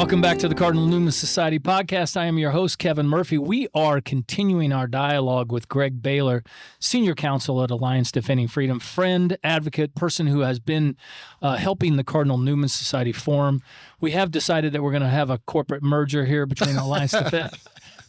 Welcome back to the Cardinal Newman Society podcast. I am your host, Kevin Murphy. We are continuing our dialogue with Greg Baylor, Senior Counsel at Alliance Defending Freedom, friend, advocate, person who has been helping the Cardinal Newman Society form. We have decided that we're going to have a corporate merger here between Alliance Defending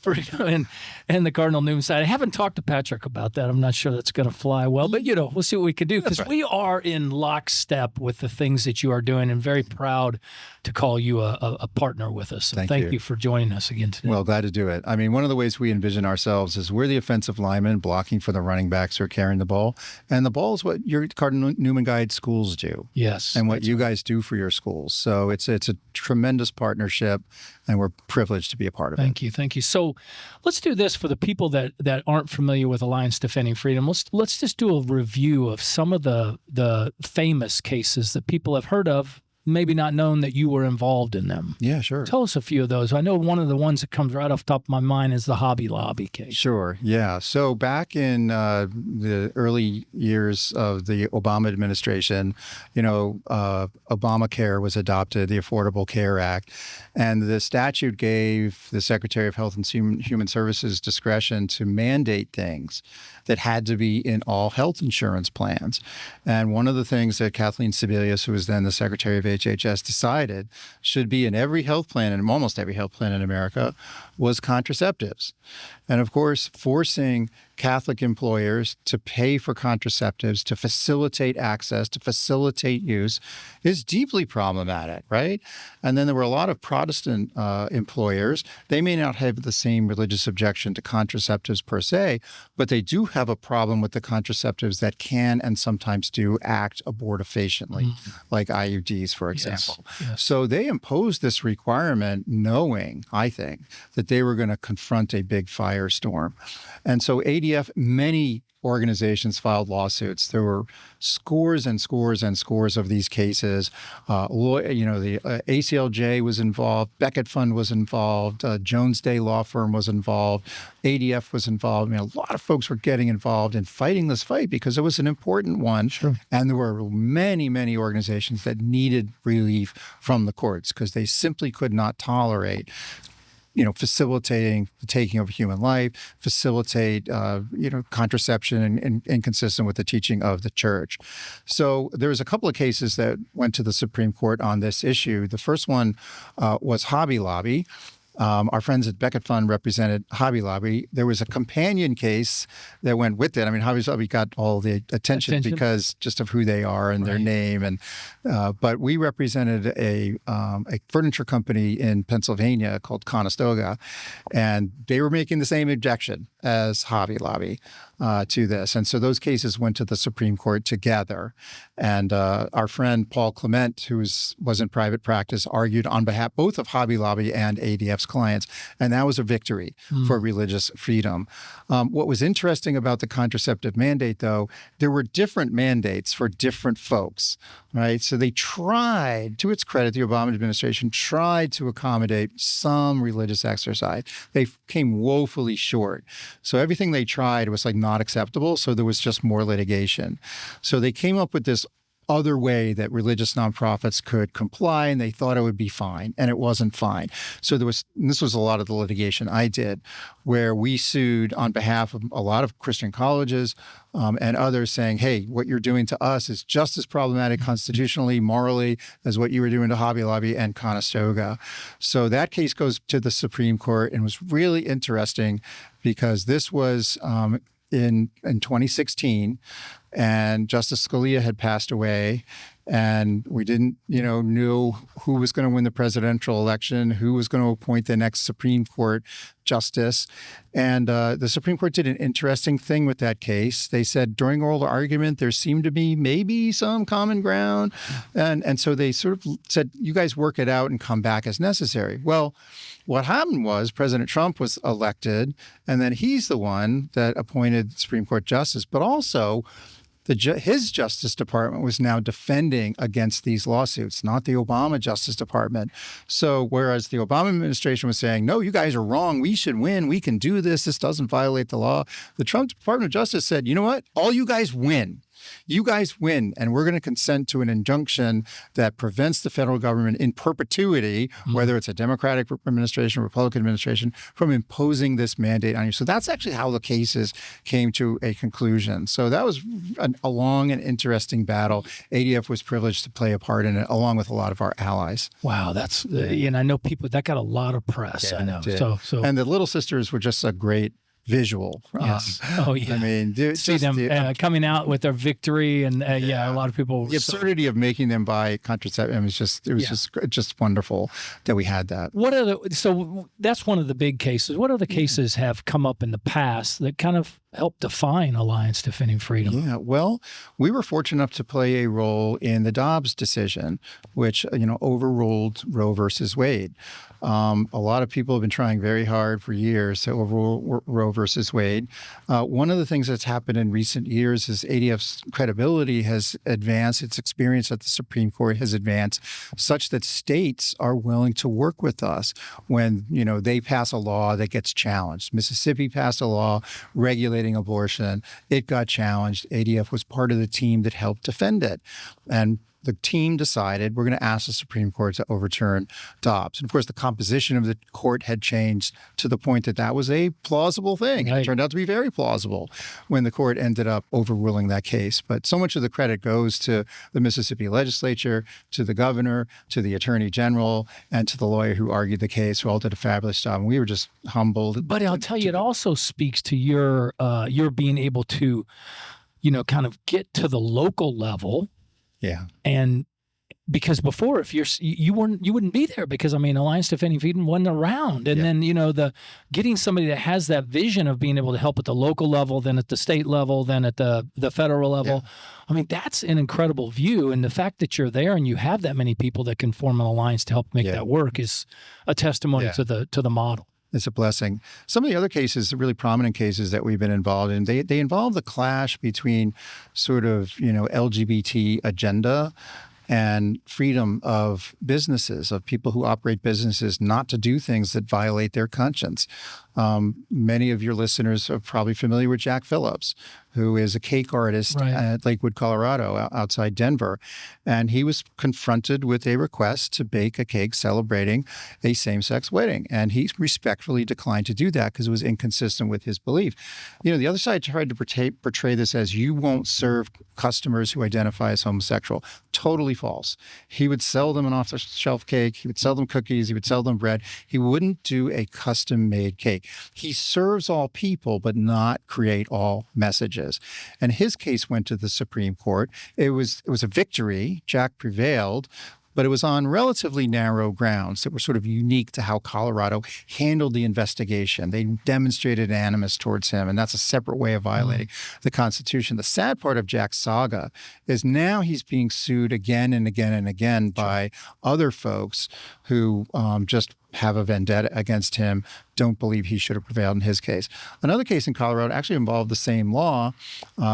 Freedom and the Cardinal Newman Society. I haven't talked to Patrick about that. I'm not sure that's going to fly well, but, we'll see what we can do because we are in lockstep with the things that you are doing and very proud to call you a partner with us. So thank you for joining us again today. Well, glad to do it. I mean, one of the ways we envision ourselves is we're the offensive linemen blocking for the running backs who are carrying the ball. And the ball is what your Cardinal Newman Guide schools do. Yes. And what you guys do for your schools. So it's a tremendous partnership, and we're privileged to be a part of it. Thank you. So let's do this for the people that aren't familiar with Alliance Defending Freedom. Let's just do a review of some of the famous cases that people have heard of, maybe not known that you were involved in them. Yeah, sure. Tell us a few of those. I know one of the ones that comes right off the top of my mind is the Hobby Lobby case. Sure, yeah. So back in the early years of the Obama administration, Obamacare was adopted, the Affordable Care Act, and the statute gave the Secretary of Health and Human Services discretion to mandate things that had to be in all health insurance plans. And one of the things that Kathleen Sebelius, who was then the Secretary of HHS, decided should be in every health plan, and almost every health plan in America, was contraceptives. And of course, forcing Catholic employers to pay for contraceptives, to facilitate access, to facilitate use is deeply problematic, right? And then there were a lot of Protestant employers. They may not have the same religious objection to contraceptives per se, but they do have a problem with the contraceptives that can and sometimes do act abortifaciently, like IUDs, for example. Yes. So they imposed this requirement knowing, I think, that they were going to confront a big firestorm. And so ADF, many organizations filed lawsuits. There were scores and scores and scores of these cases. The ACLJ was involved, Beckett Fund was involved, Jones Day Law Firm was involved, ADF was involved. I mean, a lot of folks were getting involved in fighting this fight because it was an important one. Sure. And there were many, many organizations that needed relief from the courts because they simply could not tolerate facilitating the taking of human life, facilitate, contraception and inconsistent with the teaching of the church. So there was a couple of cases that went to the Supreme Court on this issue. The first one was Hobby Lobby. Our friends at Beckett Fund represented Hobby Lobby. There was a companion case that went with it. I mean, Hobby Lobby got all the attention because just of who they are and their name. And but we represented a furniture company in Pennsylvania called Conestoga, and they were making the same objection as Hobby Lobby to this. And so those cases went to the Supreme Court together. And our friend Paul Clement, who was in private practice, argued on behalf both of Hobby Lobby and ADF's clients. And that was a victory for religious freedom. What was interesting about the contraceptive mandate, though, there were different mandates for different folks, right? So they tried, to its credit, the Obama administration tried to accommodate some religious exercise. They came woefully short. So everything they tried was not acceptable. So there was just more litigation. So they came up with this other way that religious nonprofits could comply, and they thought it would be fine, and it wasn't fine. So this was a lot of the litigation I did, where we sued on behalf of a lot of Christian colleges and others saying, hey, what you're doing to us is just as problematic constitutionally, morally, as what you were doing to Hobby Lobby and Conestoga. So that case goes to the Supreme Court and was really interesting because this was in 2016, and Justice Scalia had passed away, and we didn't, know who was going to win the presidential election, who was going to appoint the next Supreme Court justice. And the Supreme Court did an interesting thing with that case. They said during oral argument, there seemed to be maybe some common ground. And so they sort of said, you guys work it out and come back as necessary. Well, what happened was President Trump was elected, and then he's the one that appointed the Supreme Court justice, but also his Justice Department was now defending against these lawsuits, not the Obama Justice Department. So whereas the Obama administration was saying, no, you guys are wrong, we should win, we can do this, this doesn't violate the law, the Trump Department of Justice said, you know what, all you guys win. You guys win, and we're going to consent to an injunction that prevents the federal government in perpetuity, whether it's a Democratic administration, Republican administration, from imposing this mandate on you. So that's actually how the cases came to a conclusion. So that was a long and interesting battle. ADF was privileged to play a part in it, along with a lot of our allies. Wow, that's and I know people that got a lot of press. I know. So and the Little Sisters were just a great visual. Yes. Oh yeah. I mean, see them coming out with their victory, and a lot of people. The absurdity of making them buy contraception was just wonderful that we had that. So that's one of the big cases. What other cases have come up in the past that kind of helped define Alliance Defending Freedom? Yeah, well, we were fortunate enough to play a role in the Dobbs decision, which overruled Roe versus Wade. A lot of people have been trying very hard for years to overrule Roe versus Wade. One of the things that's happened in recent years is ADF's credibility has advanced. Its experience at the Supreme Court has advanced such that states are willing to work with us when, they pass a law that gets challenged. Mississippi passed a law regulating abortion. It got challenged. ADF was part of the team that helped defend it. And the team decided we're going to ask the Supreme Court to overturn Dobbs. And of course, the composition of the court had changed to the point that that was a plausible thing. Right. It turned out to be very plausible when the court ended up overruling that case. But so much of the credit goes to the Mississippi legislature, to the governor, to the attorney general, and to the lawyer who argued the case, who all did a fabulous job. And we were just humbled. But I'll tell you, it also speaks to your being able to, kind of get to the local level. Yeah. And because before, if you wouldn't be there, because Alliance Defending Freedom wasn't around. And then, the getting somebody that has that vision of being able to help at the local level, then at the state level, then at the federal level. Yeah. That's an incredible view. And the fact that you're there and you have that many people that can form an alliance to help make that work is a testimony to the model. It's a blessing. Some of the other cases, the really prominent cases that we've been involved in, they involve the clash between sort of, LGBT agenda and freedom of businesses, of people who operate businesses not to do things that violate their conscience. Many of your listeners are probably familiar with Jack Phillips, who is a cake artist at Lakewood, Colorado, outside Denver. And he was confronted with a request to bake a cake celebrating a same-sex wedding. And he respectfully declined to do that because it was inconsistent with his belief. The other side tried to portray this as you won't serve customers who identify as homosexual. Totally false. He would sell them an off-the-shelf cake. He would sell them cookies. He would sell them bread. He wouldn't do a custom-made cake. He serves all people, but not create all messages. And his case went to the Supreme Court. It was a victory. Jack prevailed, but it was on relatively narrow grounds that were sort of unique to how Colorado handled the investigation. They demonstrated animus towards him, and that's a separate way of violating the Constitution. The sad part of Jack's saga is now he's being sued again and again and again by other folks who just have a vendetta against him, don't believe he should have prevailed in his case. Another case in Colorado actually involved the same law.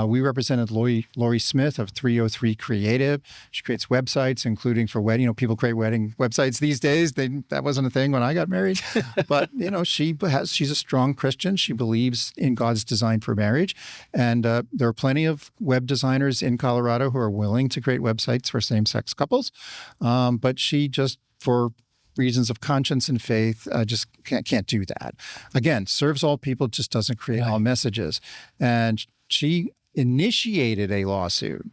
We represented Lori Smith of 303 Creative. She creates websites, including for wedding. People create wedding websites these days. That wasn't a thing when I got married. But, she's a strong Christian. She believes in God's design for marriage. And there are plenty of web designers in Colorado who are willing to create websites for same-sex couples. But she just, for reasons of conscience and faith, just can't do that. Again, serves all people, just doesn't create all messages. And she initiated a lawsuit.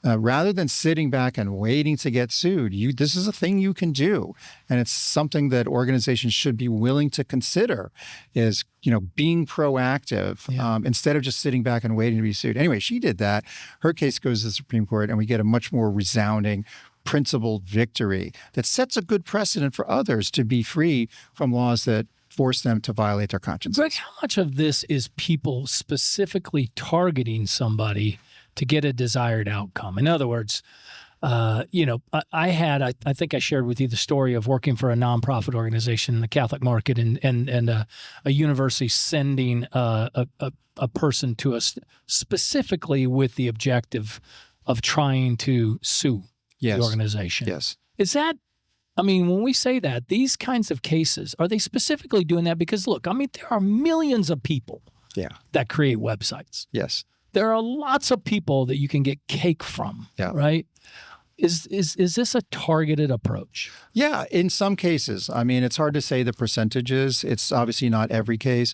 Rather than sitting back and waiting to get sued, this is a thing you can do. And it's something that organizations should be willing to consider is, being proactive instead of just sitting back and waiting to be sued. Anyway, she did that. Her case goes to the Supreme Court, and we get a much more resounding principled victory that sets a good precedent for others to be free from laws that force them to violate their conscience. Greg, how much of this is people specifically targeting somebody to get a desired outcome? In other words, I think I shared with you the story of working for a nonprofit organization in the Catholic market and a university sending a person to us specifically with the objective of trying to sue the organization. Yes. Is that, when we say that, these kinds of cases, are they specifically doing that? Because look, there are millions of people that create websites. Yes. there are lots of people that you can get cake from, right? Is this a targeted approach? Yeah, in some cases. I mean, it's hard to say the percentages. It's obviously not every case.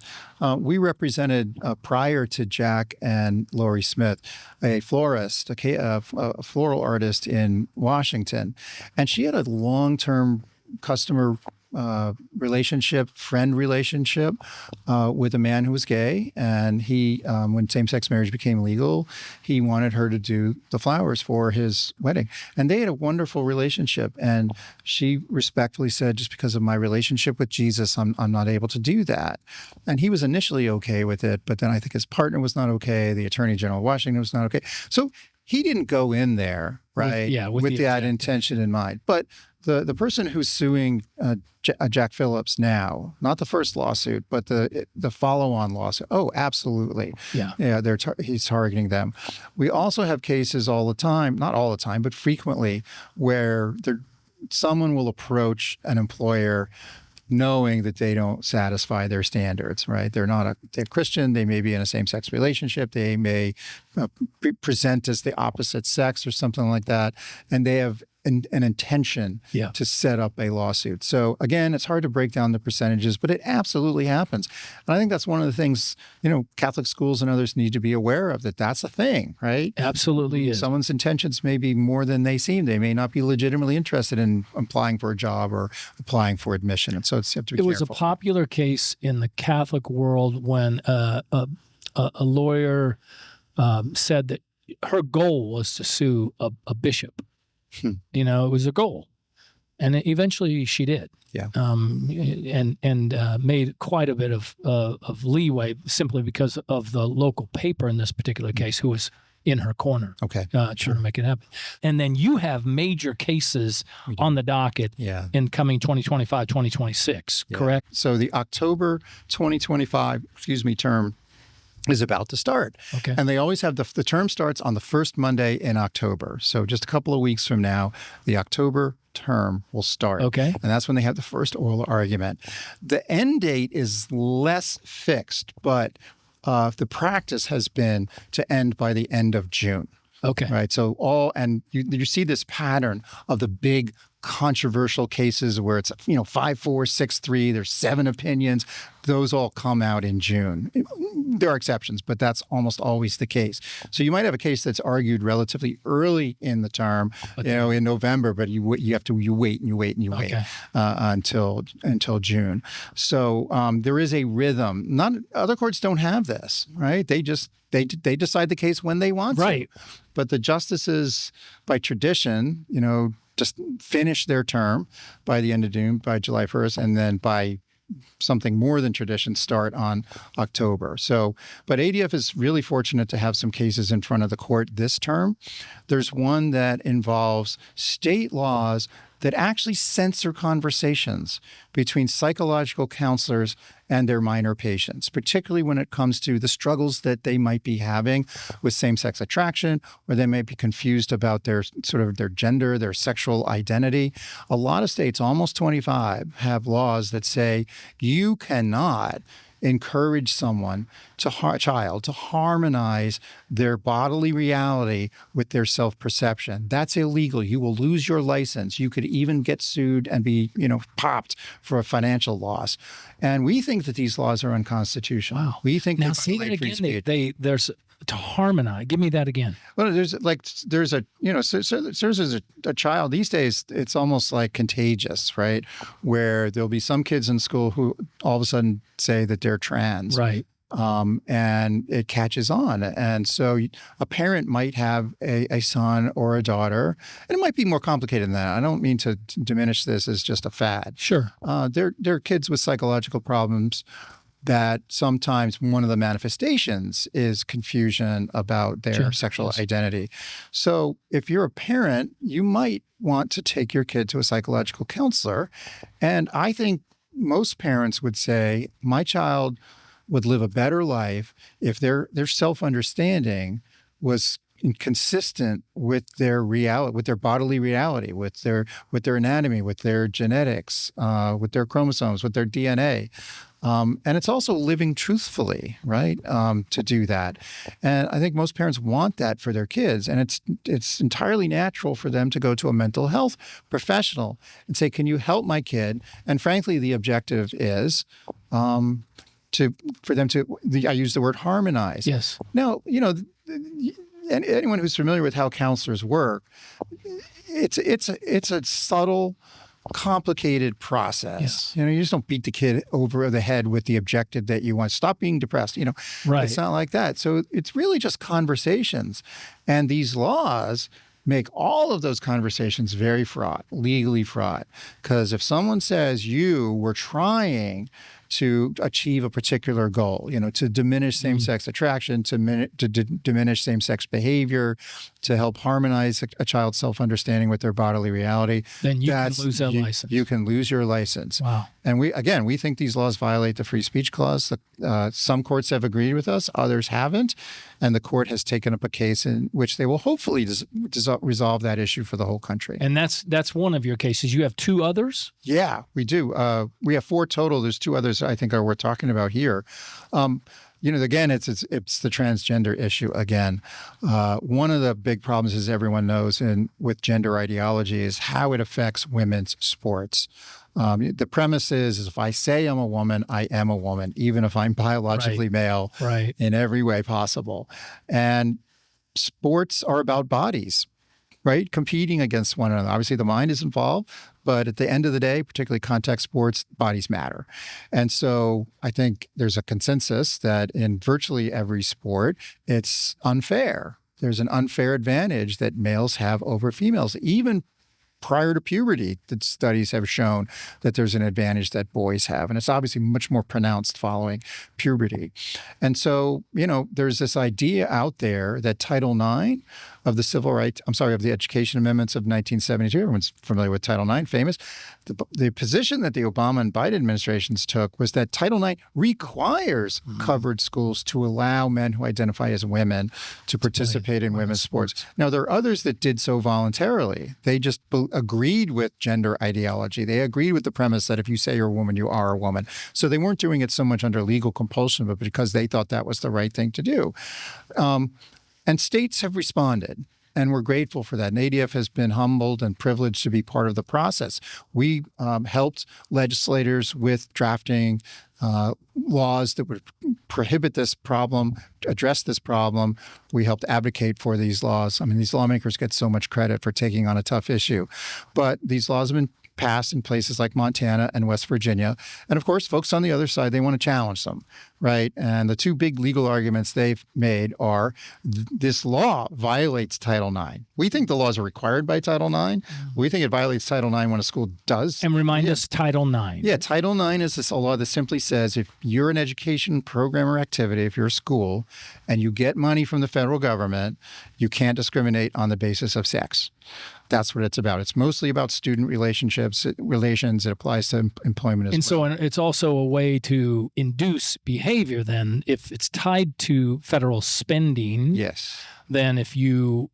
We represented, prior to Jack and Lori Smith, a florist, a floral artist in Washington. And she had a long-term customer friend relationship with a man who was gay. And he, when same-sex marriage became legal, he wanted her to do the flowers for his wedding. And they had a wonderful relationship. And she respectfully said, just because of my relationship with Jesus, I'm not able to do that. And he was initially okay with it. But then I think his partner was not okay. The Attorney General of Washington was not okay. So he didn't go in there, right, with that intention in mind. But the person who's suing Jack Phillips now, not the first lawsuit, but the follow-on lawsuit. Oh, absolutely. Yeah. He's targeting them. We also have cases all the time, not all the time, but frequently, where someone will approach an employer knowing that they don't satisfy their standards, right? They're Christian. They may be in a same-sex relationship. They may present as the opposite sex or something like that. And they have an intention to set up a lawsuit. So again, it's hard to break down the percentages, but it absolutely happens. And I think that's one of the things, Catholic schools and others need to be aware of, that's a thing, right? Absolutely is. Someone's intentions may be more than they seem. They may not be legitimately interested in applying for a job or applying for admission. And so you have to be careful. It was a popular case in the Catholic world when a lawyer said that her goal was to sue a bishop. It was a goal, and eventually she did. Yeah, and made quite a bit of leeway simply because of the local paper in this particular case, who was in her corner. Okay, trying to make it happen. And then you have major cases on the docket in coming 2025, 2026. Correct. So the October 2025, term is about to start. Okay. And they always have the term starts on the first Monday in October. So just a couple of weeks from now, the October term will start. Okay. And that's when they have the first oral argument. The end date is less fixed, but the practice has been to end by the end of June. Okay. Right. So you see this pattern of the big controversial cases where it's 5-4, 6-3. There's 7 opinions. Those all come out in June. There are exceptions, but that's almost always the case. So you might have a case that's argued relatively early in the term, in November, but you wait until June. So there is a rhythm. Not other courts don't have this, right? They decide the case when they want to. Right. But the justices, by tradition, just finish their term by the end of June, by July 1st, and then by something more than tradition start on October. So, but ADF is really fortunate to have some cases in front of the court this term. There's one that involves state laws that actually censor conversations between psychological counselors and their minor patients, particularly when it comes to the struggles that they might be having with same-sex attraction, or they may be confused about their gender, their sexual identity. A lot of states, almost 25, have laws that say you cannot encourage someone to harmonize their bodily reality with their self-perception. That's illegal. You will lose your license. You could even get sued and be, popped for a financial loss. And we think that these laws are unconstitutional. Wow. We think now say that again. There's to harmonize. Give me that again. Well, there's a child these days. It's almost like contagious, right? Where there'll be some kids in school who all of a sudden say that they're trans, right? And it catches on. And so a parent might have a son or a daughter, and it might be more complicated than that. I don't mean to diminish this as just a fad. Sure. They're kids with psychological problems that sometimes one of the manifestations is confusion about their sexual identity. So if you're a parent, you might want to take your kid to a psychological counselor. And I think most parents would say, my child would live a better life if their self-understanding was consistent with their reality, with their bodily reality, with their anatomy, with their genetics, with their chromosomes, with their DNA. And it's also living truthfully, right, to do that. And I think most parents want that for their kids. And it's entirely natural for them to go to a mental health professional and say, can you help my kid? And frankly, the objective is for them to, I use the word harmonize. Yes. Now, and anyone who's familiar with how counselors work, it's a subtle, complicated process. Yes. You just don't beat the kid over the head with the objective that you want. Stop being depressed. Right. It's not like that. So it's really just conversations. And these laws make all of those conversations very fraught, legally fraught. Because if someone says you were trying to achieve a particular goal, to diminish same-sex attraction, to diminish same-sex behavior, to help harmonize a child's self-understanding with their bodily reality, then you can lose that license. You can lose your license. Wow. And we think these laws violate the free speech clause. Some courts have agreed with us, others haven't. And the court has taken up a case in which they will hopefully resolve that issue for the whole country. And that's one of your cases. You have two others? Yeah, we do. We have 4 total. There's 2 others I think are worth talking about here. Again, it's the transgender issue again. One of the big problems, as everyone knows, with gender ideology is how it affects women's sports. The premise is if I say I'm a woman, I am a woman, even if I'm biologically male in every way possible. And sports are about bodies, right? Competing against one another. Obviously, the mind is involved, but at the end of the day, particularly contact sports, bodies matter. And so I think there's a consensus that in virtually every sport, it's unfair. There's an unfair advantage that males have over females, even prior to puberty, that studies have shown that there's an advantage that boys have. And it's obviously much more pronounced following puberty. And so, there's this idea out there that Title IX of the Education Amendments of 1972, everyone's familiar with Title IX, famous. The position that the Obama and Biden administrations took was that Title IX requires covered schools to allow men who identify as women to participate in women's sports. Now, there are others that did so voluntarily. They just agreed with gender ideology. They agreed with the premise that if you say you're a woman, you are a woman. So they weren't doing it so much under legal compulsion, but because they thought that was the right thing to do. And states have responded, and we're grateful for that. And ADF has been humbled and privileged to be part of the process. We helped legislators with drafting laws that would prohibit this problem, address this problem. We helped advocate for these laws. I mean, these lawmakers get so much credit for taking on a tough issue. But these laws have been passed in places like Montana and West Virginia. And of course, folks on the other side, they want to challenge them, right? And the 2 big legal arguments they've made are this law violates Title IX. We think the laws are required by Title IX. We think it violates Title IX when a school does. And remind us Title IX. Yeah, Title IX is a law that simply says if you're an education program or activity, if you're a school, and you get money from the federal government, you can't discriminate on the basis of sex. That's what it's about. It's mostly about student relations. It applies to employment as well. And so it's also a way to induce behavior then. If it's tied to federal spending, yes. Then if you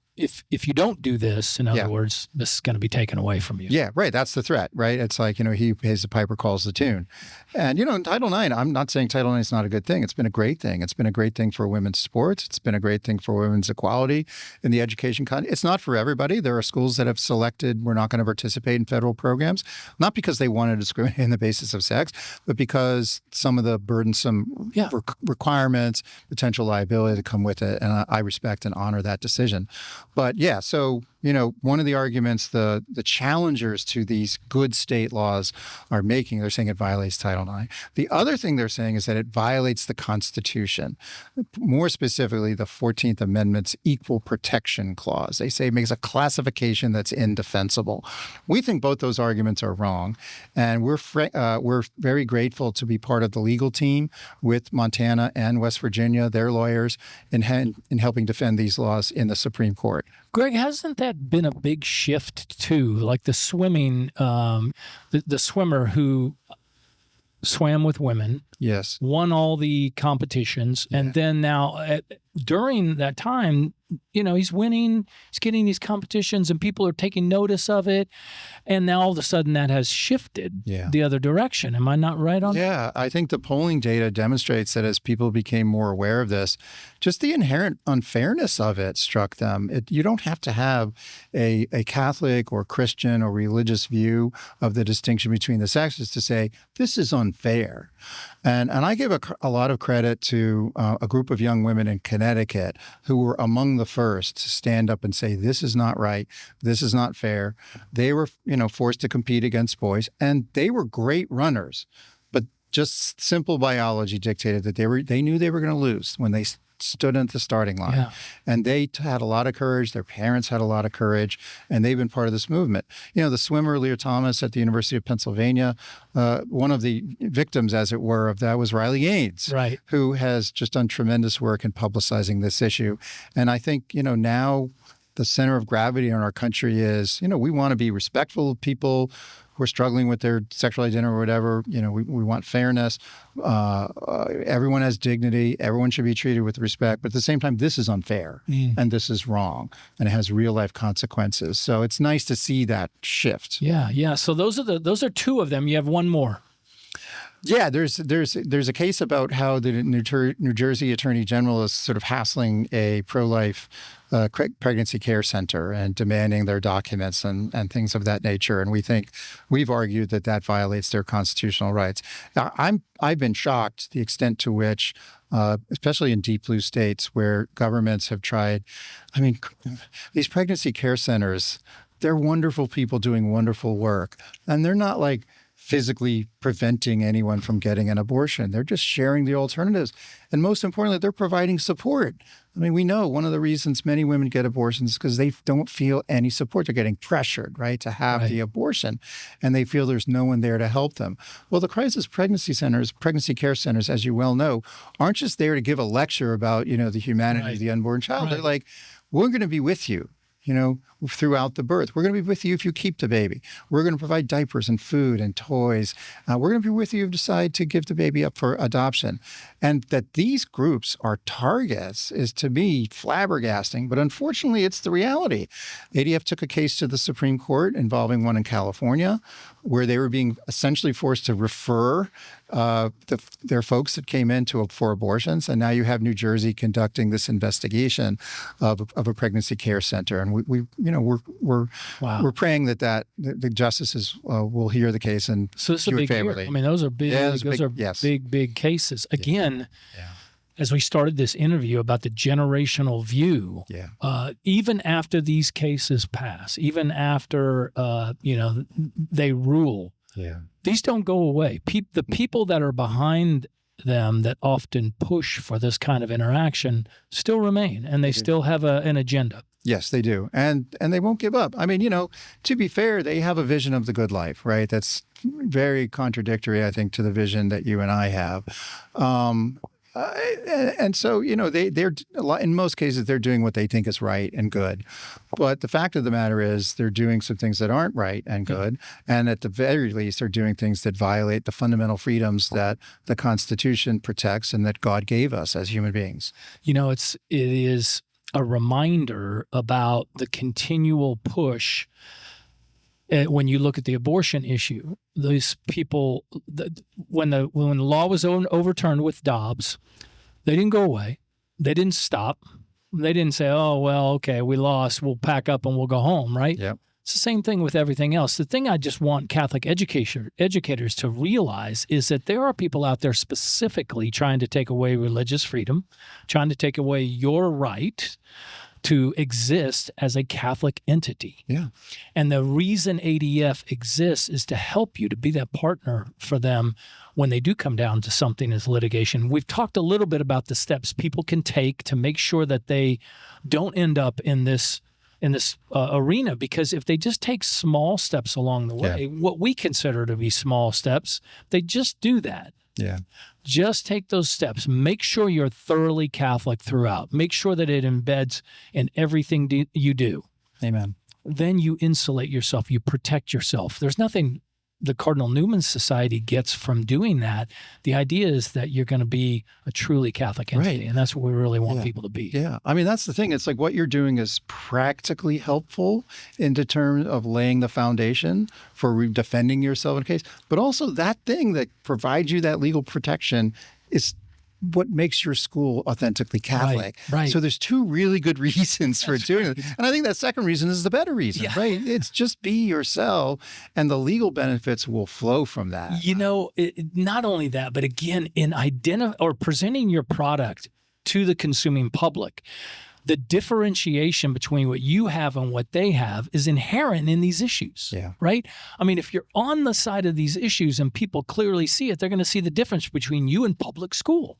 don't do this, in other words, this is going to be taken away from you. Yeah, right. That's the threat, right? It's like, he who pays the piper calls the tune. And, in Title IX, I'm not saying Title IX is not a good thing. It's been a great thing. It's been a great thing for women's sports. It's been a great thing for women's equality in the education context. It's not for everybody. There are schools that have selected we're not going to participate in federal programs, not because they want to discriminate on the basis of sex, but because some of the burdensome requirements, potential liability that come with it. And I respect and honor that decision. But so, one of the arguments the challengers to these good state laws are making, they're saying it violates Title IX. The other thing they're saying is that it violates the Constitution, more specifically the 14th Amendment's Equal Protection Clause. They say it makes a classification that's indefensible. We think both those arguments are wrong, and we're very grateful to be part of the legal team with Montana and West Virginia, their lawyers, in helping defend these laws in the Supreme Court. Greg, hasn't that been a big shift too? Like the swimming, the swimmer who swam with women, yes, won all the competitions, and then now during that time, he's winning, he's getting these competitions and people are taking notice of it. And now all of a sudden that has shifted the other direction. Am I not right on that? Yeah, I think the polling data demonstrates that as people became more aware of this, just the inherent unfairness of it struck them. You don't have to have a Catholic or Christian or religious view of the distinction between the sexes to say, this is unfair. And I give a lot of credit to a group of young women in Connecticut who were among the first to stand up and say, this is not right. This is not fair. They were, forced to compete against boys, and they were great runners. But just simple biology dictated that they knew they were going to lose when they stood at the starting line. Yeah. And they had a lot of courage. Their parents had a lot of courage, and they've been part of this movement. The swimmer Leah Thomas at the University of Pennsylvania, one of the victims, as it were, of that was Riley Gaines, right, who has just done tremendous work in publicizing this issue. And I think, now the center of gravity in our country is, we want to be respectful of people who are struggling with their sexual identity or whatever. We want fairness. Everyone has dignity. Everyone should be treated with respect. But at the same time, this is unfair and this is wrong, and it has real life consequences. So it's nice to see that shift. Yeah. So those are two of them. You have one more. Yeah, there's a case about how the New Jersey Attorney General is sort of hassling a pro-life pregnancy care center and demanding their documents and things of that nature. And we've argued that violates their constitutional rights. Now, I've been shocked the extent to which, especially in deep blue states where governments have tried. I mean, these pregnancy care centers, they're wonderful people doing wonderful work, and they're not like physically preventing anyone from getting an abortion. They're just sharing the alternatives. And most importantly, they're providing support. I mean, we know one of the reasons many women get abortions is because they don't feel any support. They're getting pressured, right, to have the abortion, and they feel there's no one there to help them. Well, the crisis pregnancy care centers, as you well know, aren't just there to give a lecture about, the humanity of the unborn child. They're like, we're going to be with you, throughout the birth. We're going to be with you if you keep the baby. We're going to provide diapers and food and toys. We're going to be with you if you decide to give the baby up for adoption. And that these groups are targets is, to me, flabbergasting. But unfortunately, it's the reality. ADF took a case to the Supreme Court involving one in California where they were being essentially forced to refer their folks that came in for abortions. And now you have New Jersey conducting this investigation of a pregnancy care center. And we're praying that the justices will hear the case and so this is do a it big favorably. Year. I mean, those are big, big cases. Again, as we started this interview about the generational view, even after these cases pass, even after they rule, these don't go away. The people that are behind them that often push for this kind of interaction still remain, and they still have an agenda. Yes, they do. And they won't give up. I mean, to be fair, they have a vision of the good life, right? That's very contradictory, I think, to the vision that you and I have. And so, they're in most cases, they're doing what they think is right and good. But the fact of the matter is they're doing some things that aren't right and good. And at the very least, they're doing things that violate the fundamental freedoms that the Constitution protects and that God gave us as human beings. It is a reminder about the continual push. When you look at the abortion issue, these people, when the law was overturned with Dobbs, they didn't go away. They didn't stop. They didn't say, oh, well, okay, we lost. We'll pack up and we'll go home, right? Yep. It's the same thing with everything else. The thing I just want Catholic educators to realize is that there are people out there specifically trying to take away religious freedom, trying to take away your right to exist as a Catholic entity. Yeah. And the reason ADF exists is to help you, to be that partner for them when they do come down to something as litigation. We've talked a little bit about the steps people can take to make sure that they don't end up in this arena, because if they just take small steps along the way, what we consider to be small steps, they just do that. Yeah. Just take those steps. Make sure you're thoroughly Catholic throughout. Make sure that it embeds in everything you do. Amen. Then you insulate yourself. You protect yourself. There's nothing the Cardinal Newman Society gets from doing that, the idea is that you're going to be a truly Catholic entity. Right. And that's what we really want people to be. Yeah. I mean, that's the thing. It's like what you're doing is practically helpful in terms of laying the foundation for defending yourself in a case. But also that thing that provides you that legal protection is what makes your school authentically Catholic. Right. So there's two really good reasons for doing it. And I think that second reason is the better reason, right? It's just be yourself, and the legal benefits will flow from that. You know, not only that, but again, in presenting your product to the consuming public, the differentiation between what you have and what they have is inherent in these issues, right? I mean, if you're on the side of these issues and people clearly see it, they're going to see the difference between you and public school,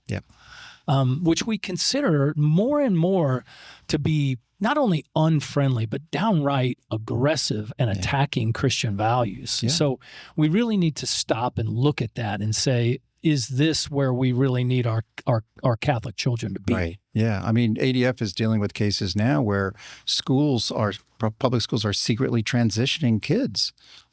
which we consider more and more to be not only unfriendly, but downright aggressive and attacking Christian values. So we really need to stop and look at that and say, is this where we really need our Catholic children to be? Right. Yeah. I mean, ADF is dealing with cases now where public schools are secretly transitioning kids.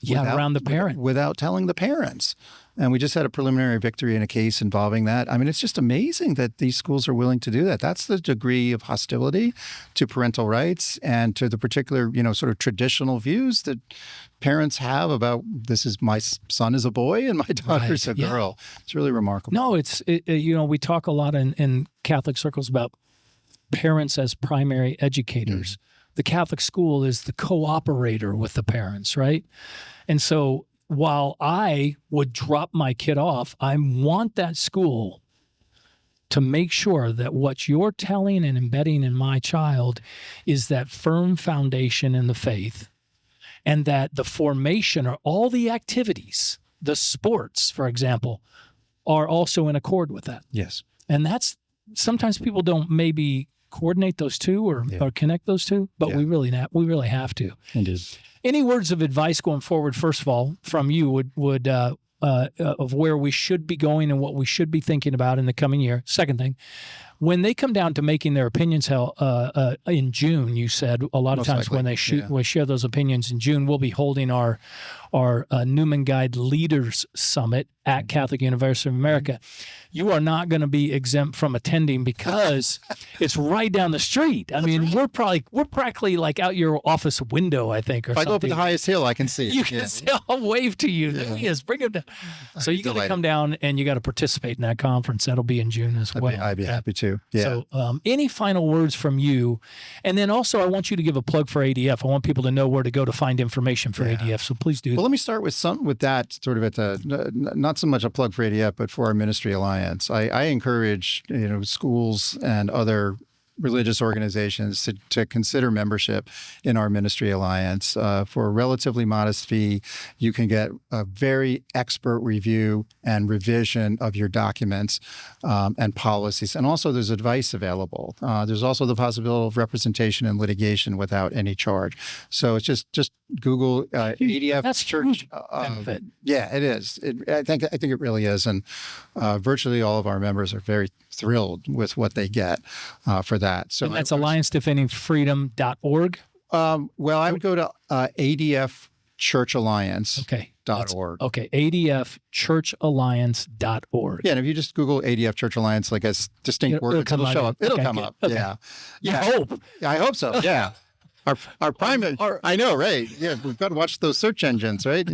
Around the parent. Without telling the parents. And we just had a preliminary victory in a case involving that. I mean, it's just amazing that these schools are willing to do that. That's the degree of hostility to parental rights and to the particular, sort of traditional views that parents have about my son is a boy and my daughter's a girl. It's really remarkable. No, we talk a lot in Catholic circles about parents as primary educators. The Catholic school is the cooperator with the parents, right? And so while I would drop my kid off, I want that school to make sure that what you're telling and embedding in my child is that firm foundation in the faith, and that the formation or all the activities, the sports, for example, are also in accord with that. Yes. And that's sometimes people don't maybe coordinate those two or connect those two, but we really have to. Indeed. Any words of advice going forward, first of all, from you would of where we should be going and what we should be thinking about in the coming year? Second thing, when they come down to making their opinions in June, you said a lot of times when they share those opinions in June, we'll be holding our Newman Guide Leaders Summit at Catholic University of America. You are not going to be exempt from attending because it's right down the street. I mean, we're practically like out your office window, I think, or if something. I go up the highest hill, I can see it. You can see, I'll wave to you. There he is. Bring him down. So you got to come down and you got to participate in that conference. That'll be in June as well. I'd be happy to. Yeah. So any final words from you? And then also I want you to give a plug for ADF. I want people to know where to go to find information for ADF. So please do. Well, let me start with that sort of at not so much a plug for ADF, but for our Ministry Alliance. I encourage schools and other religious organizations to consider membership in our Ministry Alliance. For a relatively modest fee, you can get a very expert review and revision of your documents and policies. And also there's advice available. There's also the possibility of representation and litigation without any charge. So it's just Google ADF. That's Church. benefit. Yeah, it is. I think it really is. And virtually all of our members are very thrilled with what they get for that. So and that's alliancedefendingfreedom.org? Well, I would go to ADF Church Alliance. .org. Okay, ADFchurchalliance.org. Yeah, and if you just Google ADF Church Alliance, like as distinct word, it'll show up. It'll come up. Okay. Yeah. I hope. I hope so. Yeah. Our primary. I know, right? Yeah, we've got to watch those search engines, right?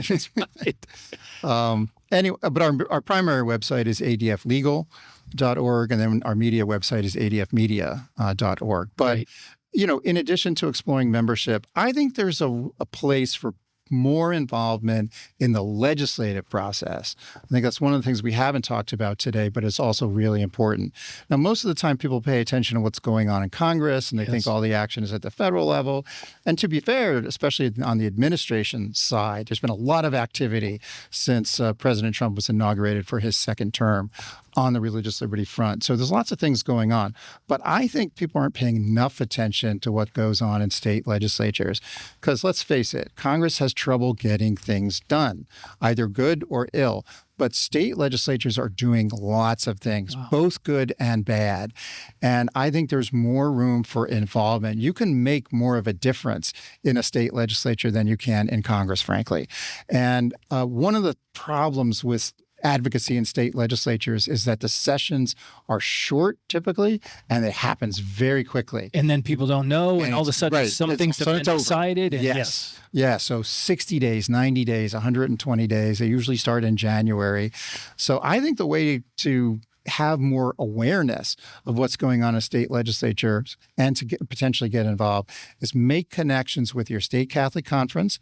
Anyway, but our primary website is adflegal.org, and then our media website is adfmedia.org. But in addition to exploring membership, I think there's a place for more involvement in the legislative process. I think that's one of the things we haven't talked about today, but it's also really important. Now, most of the time people pay attention to what's going on in Congress and they think all the action is at the federal level. And to be fair, especially on the administration side, there's been a lot of activity since President Trump was inaugurated for his second term on the religious liberty front. So there's lots of things going on. But I think people aren't paying enough attention to what goes on in state legislatures. Because let's face it, Congress has trouble getting things done, either good or ill. But state legislatures are doing lots of things, both good and bad. And I think there's more room for involvement. You can make more of a difference in a state legislature than you can in Congress, frankly. And one of the problems with advocacy in state legislatures is that the sessions are short typically, and it happens very quickly. And then people don't know, and all of a sudden some things have been decided. And yes. Yeah, so 60 days, 90 days, 120 days. They usually start in January. So I think the way to have more awareness of what's going on in state legislatures and to potentially get involved is make connections with your state Catholic conference.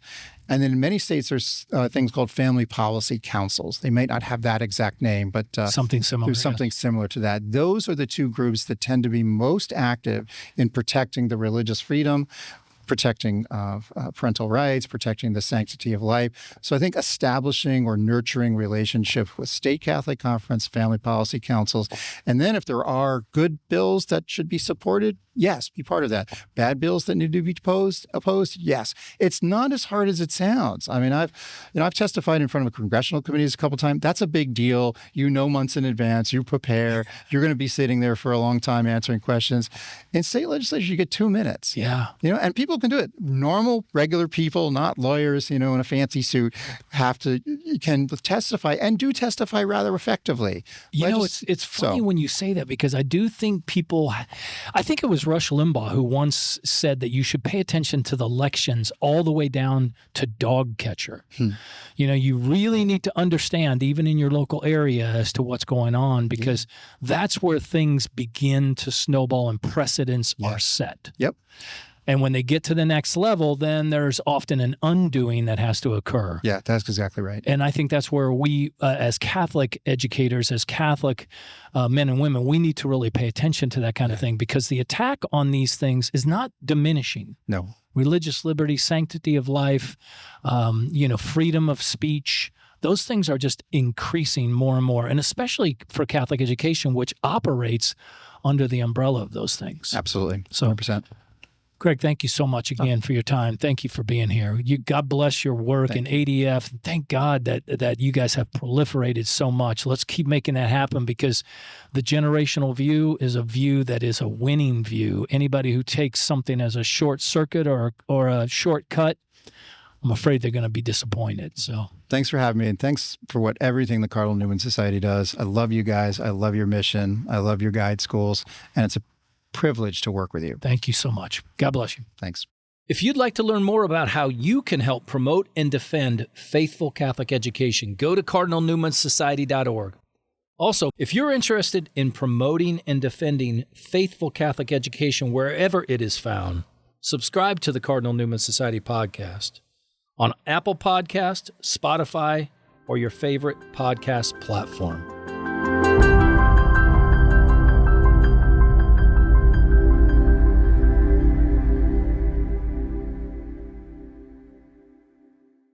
And then in many states, there's things called family policy councils. They might not have that exact name, but something similar. There's something similar to that. Those are the two groups that tend to be most active in protecting the religious freedom, protecting parental rights, protecting the sanctity of life. So I think establishing or nurturing relationships with state Catholic conference, family policy councils, and then if there are good bills that should be supported, yes, be part of that. Bad bills that need to be opposed, yes. It's not as hard as it sounds. I mean, I've testified in front of congressional committees a couple of times. That's a big deal. You know months in advance. You prepare. You're going to be sitting there for a long time answering questions. In state legislature, you get 2 minutes. Yeah. And people can do it. Normal, regular people, not lawyers, in a fancy suit, can testify and do testify rather effectively. It's funny when you say that, because I do think I think it was Rush Limbaugh who once said that you should pay attention to the elections all the way down to dog catcher. You really need to understand, even in your local area, as to what's going on, because that's where things begin to snowball and precedents are set. Yep. And when they get to the next level, then there's often an undoing that has to occur. Yeah, that's exactly right. And I think that's where we, as Catholic educators, as Catholic men and women, we need to really pay attention to that kind of thing, because the attack on these things is not diminishing. No. Religious liberty, sanctity of life, freedom of speech. Those things are just increasing more and more, and especially for Catholic education, which operates under the umbrella of those things. Absolutely, 100%. So, Greg, thank you so much again for your time. Thank you for being here. God bless your work in ADF. Thank God that you guys have proliferated so much. Let's keep making that happen, because the generational view is a view that is a winning view. Anybody who takes something as a short circuit or a shortcut, I'm afraid they're going to be disappointed. So thanks for having me, and thanks for everything the Cardinal Newman Society does. I love you guys. I love your mission. I love your guide schools, and it's a privilege to work with you. Thank you so much. God bless you. Thanks. If you'd like to learn more about how you can help promote and defend faithful Catholic education, go to cardinalnewmansociety.org. Also, if you're interested in promoting and defending faithful Catholic education wherever it is found, subscribe to the Cardinal Newman Society podcast on Apple Podcast, Spotify, or your favorite podcast platform.